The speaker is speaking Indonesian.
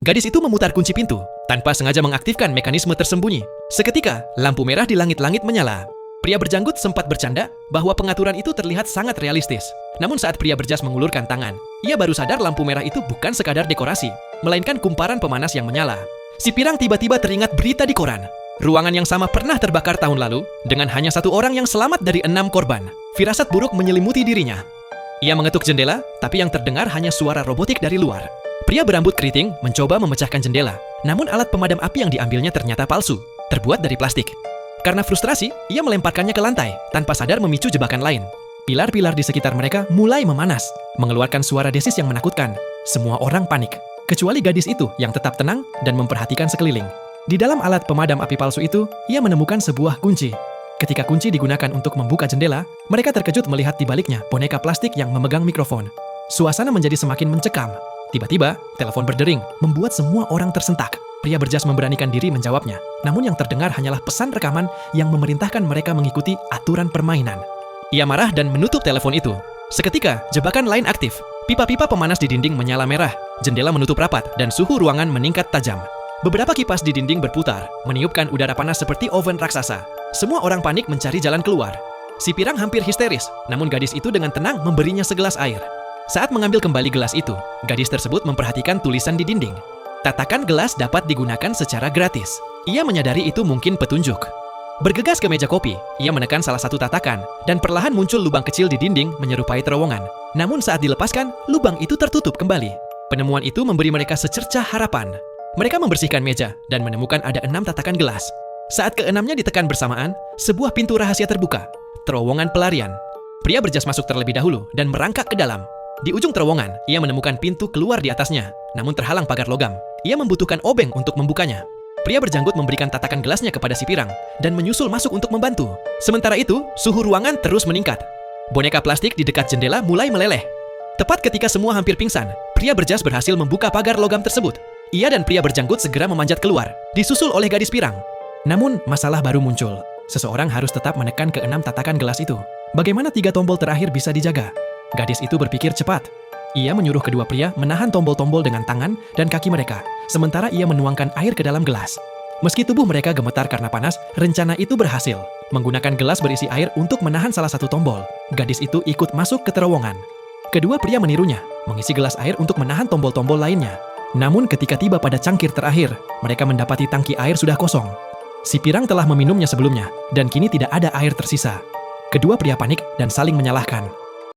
Gadis itu memutar kunci pintu, tanpa sengaja mengaktifkan mekanisme tersembunyi. Seketika, lampu merah di langit-langit menyala. Pria berjanggut sempat bercanda bahwa pengaturan itu terlihat sangat realistis. Namun saat pria berjas mengulurkan tangan, ia baru sadar lampu merah itu bukan sekadar dekorasi, melainkan kumparan pemanas yang menyala. Si Pirang tiba-tiba teringat berita di koran. Ruangan yang sama pernah terbakar tahun lalu, dengan hanya satu orang yang selamat dari 6 korban. Firasat buruk menyelimuti dirinya. Ia mengetuk jendela, tapi yang terdengar hanya suara robotik dari luar. Pria berambut keriting mencoba memecahkan jendela, namun alat pemadam api yang diambilnya ternyata palsu, terbuat dari plastik. Karena frustrasi, ia melemparkannya ke lantai, tanpa sadar memicu jebakan lain. Pilar-pilar di sekitar mereka mulai memanas, mengeluarkan suara desis yang menakutkan. Semua orang panik, kecuali gadis itu yang tetap tenang dan memperhatikan sekeliling. Di dalam alat pemadam api palsu itu, ia menemukan sebuah kunci. Ketika kunci digunakan untuk membuka jendela, mereka terkejut melihat di baliknya boneka plastik yang memegang mikrofon. Suasana menjadi semakin mencekam. Tiba-tiba, telepon berdering, membuat semua orang tersentak. Pria berjas memberanikan diri menjawabnya, namun yang terdengar hanyalah pesan rekaman yang memerintahkan mereka mengikuti aturan permainan. Ia marah dan menutup telepon itu. Seketika, jebakan lain aktif. Pipa-pipa pemanas di dinding menyala merah, jendela menutup rapat, dan suhu ruangan meningkat tajam. Beberapa kipas di dinding berputar, meniupkan udara panas seperti oven raksasa. Semua orang panik mencari jalan keluar. Si Pirang hampir histeris, namun gadis itu dengan tenang memberinya segelas air. Saat mengambil kembali gelas itu, gadis tersebut memperhatikan tulisan di dinding. Tatakan gelas dapat digunakan secara gratis. Ia menyadari itu mungkin petunjuk. Bergegas ke meja kopi, ia menekan salah satu tatakan, dan perlahan muncul lubang kecil di dinding menyerupai terowongan. Namun saat dilepaskan, lubang itu tertutup kembali. Penemuan itu memberi mereka secercah harapan. Mereka membersihkan meja dan menemukan ada 6 tatakan gelas. Saat keenamnya ditekan bersamaan, sebuah pintu rahasia terbuka. Terowongan pelarian. Pria berjas masuk terlebih dahulu dan merangkak ke dalam. Di ujung terowongan, ia menemukan pintu keluar di atasnya, namun terhalang pagar logam. Ia membutuhkan obeng untuk membukanya. Pria berjanggut memberikan tatakan gelasnya kepada si Pirang dan menyusul masuk untuk membantu. Sementara itu, suhu ruangan terus meningkat. Boneka plastik di dekat jendela mulai meleleh. Tepat ketika semua hampir pingsan, pria berjas berhasil membuka pagar logam tersebut. Ia dan pria berjanggut segera memanjat keluar, disusul oleh gadis Pirang. Namun, masalah baru muncul. Seseorang harus tetap menekan ke-6 tatakan gelas itu. Bagaimana 3 tombol terakhir bisa dijaga? Gadis itu berpikir cepat. Ia menyuruh kedua pria menahan tombol-tombol dengan tangan dan kaki mereka, sementara ia menuangkan air ke dalam gelas. Meski tubuh mereka gemetar karena panas, rencana itu berhasil. Menggunakan gelas berisi air untuk menahan salah satu tombol, gadis itu ikut masuk ke terowongan. Kedua pria menirunya, mengisi gelas air untuk menahan tombol-tombol lainnya. Namun ketika tiba pada cangkir terakhir, mereka mendapati tangki air sudah kosong. Si Pirang telah meminumnya sebelumnya, dan kini tidak ada air tersisa. Kedua pria panik dan saling menyalahkan.